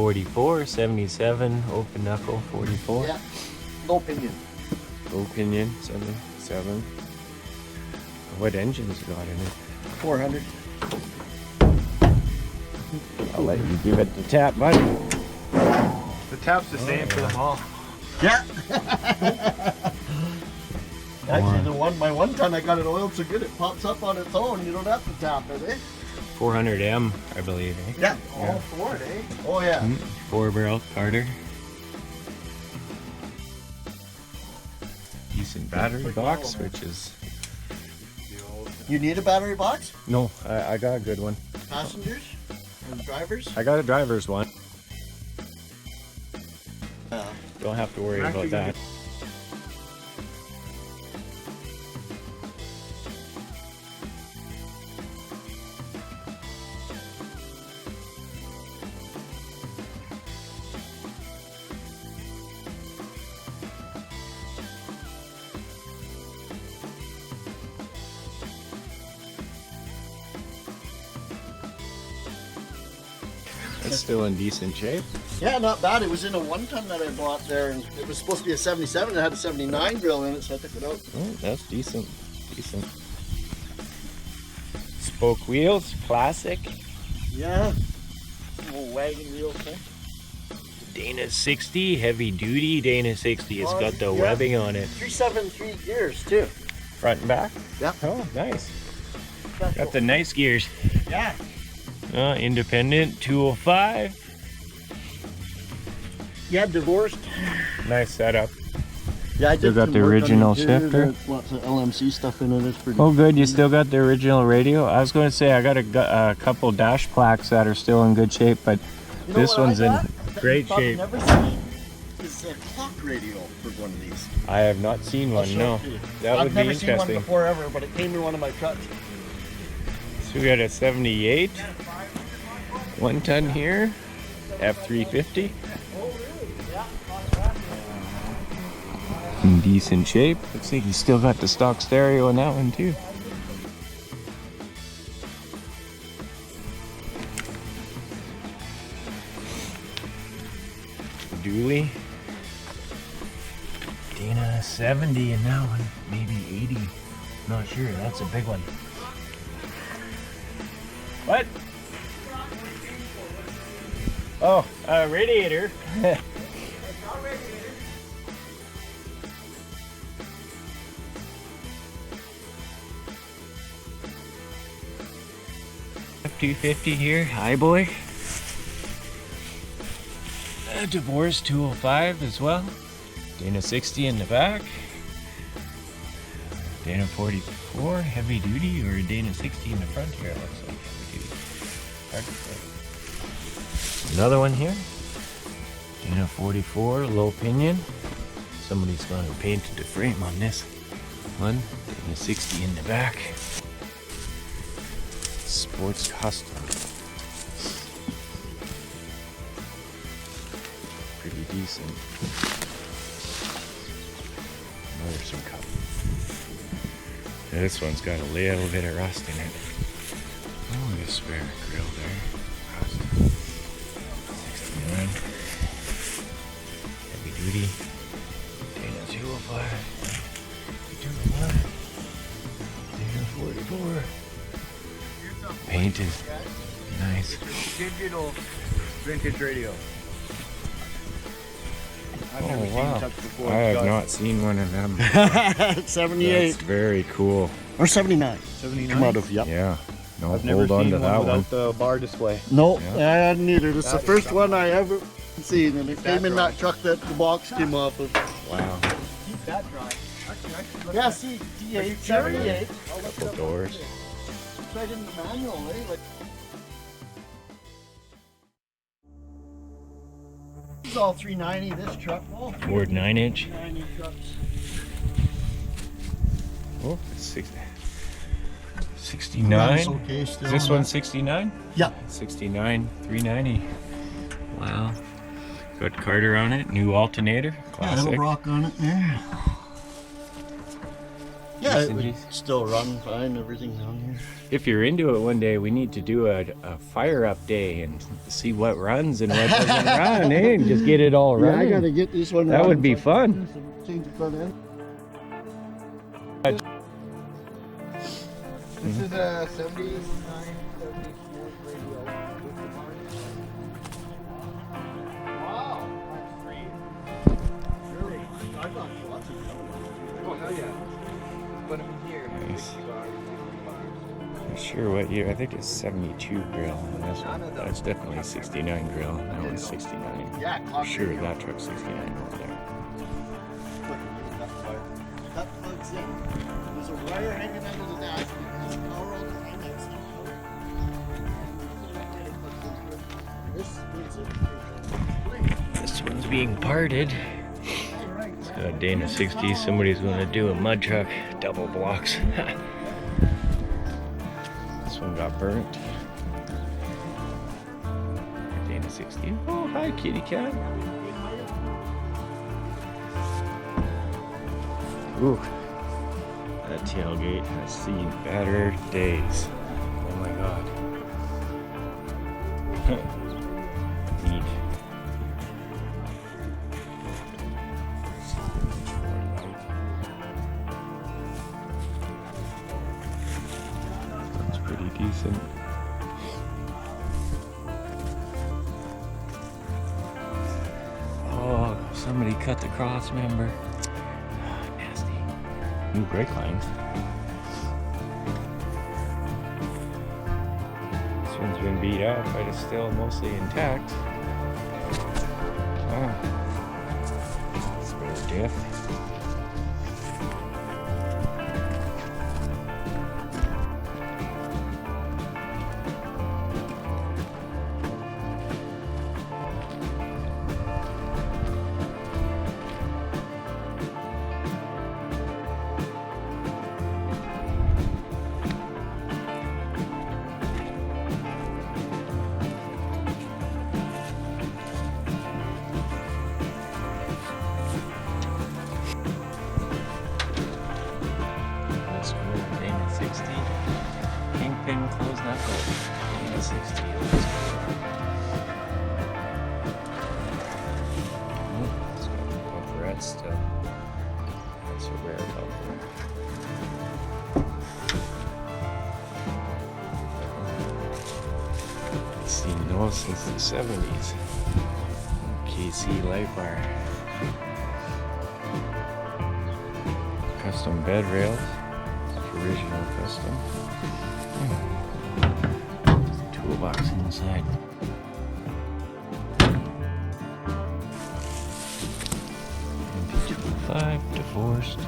44, 77, open knuckle 44. Yeah, low pinion. Low pinion 77. What engines got in it? 400. I'll let you give it the tap, buddy. The tap's the same for them all. Yeah. Actually, my one ton I got it oiled so good it pops up on its own. You don't have to tap it, eh? 400M, I believe, eh? Yeah, all for it, eh? Oh yeah. 4-barrel Carter. Decent battery box, which is... You need a battery box? No, I got a good one. Passengers and drivers? I got a driver's one. Yeah. Don't have to worry about that. It's still in decent shape. Yeah, not bad. It was in a 1-ton that I bought there, and it was supposed to be a 77. It had a 79 grill in it, so I took it out. Oh, that's decent. Decent. Spoke wheels, classic. Yeah. Little wagon wheel thing. Dana 60, heavy duty Dana 60. It's got the yeah. webbing on it. 373 gears too. Front and back? Yeah. Oh, nice. That's Got the nice gears. Yeah. Independent 205. Yeah, divorced. Nice setup. Yeah, I Still did got some the work on original it, too. shifter. There's lots of LMC stuff in it. It's pretty. Oh, good. You still got the original radio. I was going to say I got a couple dash plaques that are still in good shape, but You know this what I one's in got? great That you've shape. probably never seen is a clock radio for one of these. I have not seen I'll one. show No, it to you. that would I've be never seen one interesting. before ever, but it came in one of my trucks. So we got a 78, 1-ton here, F-350. In decent shape. Looks like he's still got the stock stereo in that one too. Dually. Dana 70 in that one, maybe 80. Not sure. That's a big one. What? Oh, radiator. F-250 here, hi boy. A Divorce 205 as well. Dana 60 in the back. Dana 44 heavy duty, or Dana 60 in the front here. It looks like heavy duty. Hard to say. Another one here. Dana 44 low pinion. Somebody's gone and painted the frame on this one. Dana 60 in the back. Sports custom. Pretty decent. Another some cup. This one's got a little bit of rust in it. Oh, the spare grill there. Rust. 69. Heavy duty. Dana 205. 205. Dana 44. Painted. Nice. Digital vintage radio. I've never seen such before. I have not seen one of them. 78 That's very cool. or 79. 79. Come out of yep. Yeah. No, I've never hold on seen to one that without one. the bar display. No, Yeah. I hadn't either. This is the That is first something. one I ever seen, and it came in that truck that the box came off of. Wow. Keep that dry. Yeah, see, D8, 78. Couple doors. It's right in the manual, eh? Like, this is all 390, this truck. All Ford 9-inch. 390 trucks. Oh, it's 60. Runs 69. okay still. Is this one 69? Yeah. 69, 390. Wow. Got Carter on it, new alternator, Yeah, classic. little rock on it there. Yeah, it would Dentsides. still run fine, everything down here. If you're into it one day, we need to do a fire up day and see what runs and what doesn't run, eh? And just get it all Yeah, running. I gotta get this one That would running be so I can fun. change the front end. This is a 79, 74 radio. Wow. Three. Really? I thought lots of Oh, hell yeah. Put them in here. Nice. 60 bars, 60 bars. I'm sure what year. I think it's 72 grill. And this one, None of those. that's definitely 69 grill. That one's 69. Yeah, For clock sure, radio. that truck's 69 over there. That plugs in. There's a wire hanging under the dash. There's power all behind that stuff. This is This one's being parted. It's got a Dana 60. Somebody's going to do a mud truck, double blocks. This one got burnt. Dana 60. Oh, hi, kitty cat. Ooh, that tailgate has seen better days. Oh my god. Neat. That's pretty decent. Oh, somebody cut the cross member. Nasty. New brake lines. This one's been beat out, but it's still mostly intact. Oh. Spare diff. That's cool. Dana 60. Kingpin closed knuckle. Dana 60. That's cool. Oh, it's got the bumperette still. That's a rare bumper. Seen those since the 70s. KC light bar. Custom bed rails. Original custom. There's a toolbox inside. MP25 divorced.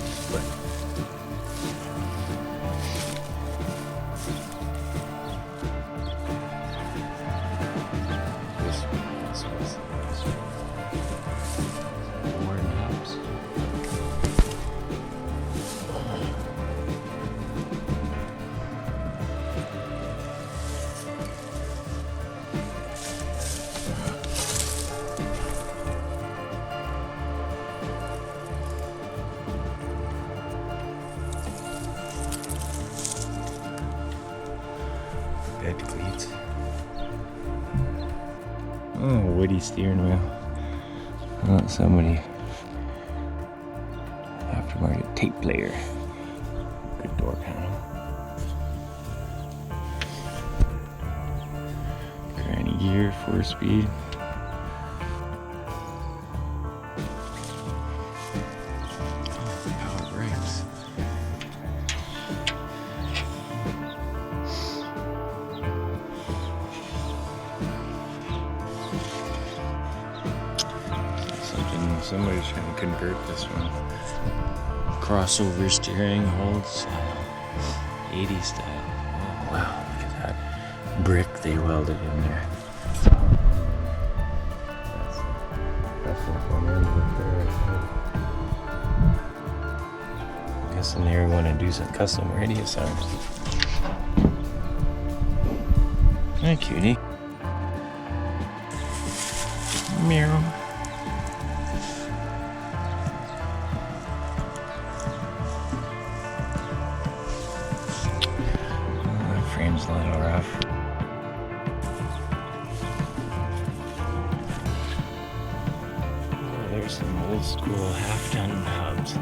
Split. This one. Warren House. Bed cleats. Oh, woody steering wheel. Oh, somebody. Aftermarket tape player. Good door panel. Granny gear, 4-speed. Power brakes. Somebody's trying to convert this one. Crossover steering holds 80s style. Oh, wow, look at that brick they welded in there. That's the front end of it there. I'm guessing they were going to do some custom radius arms. Hi, cutie. Meow. There's some old school half-ton hubs.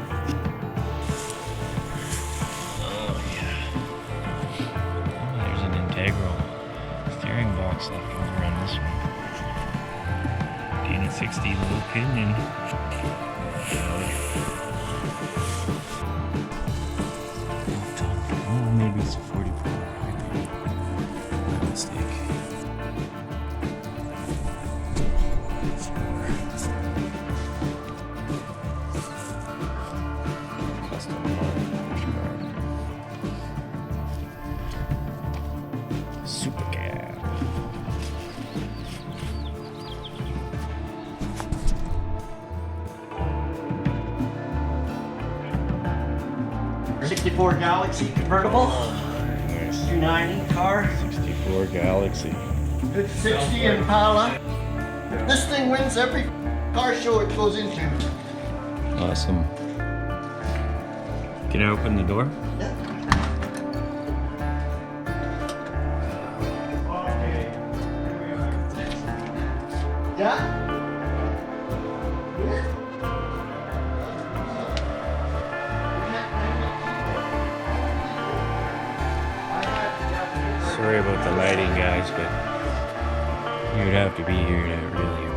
Oh yeah. There's an integral steering box left over on this one. Dana 60 low pinion. Oh, maybe it's a 44. My mistake. Custom push bar. Super cab. '64 Galaxy convertible, Nice. 290 car, 64 Galaxy. good 60 Impala. This thing wins every car show it goes into. Awesome. Can I open the door? Yeah? Sorry about the lighting, guys, but you would have to be here to really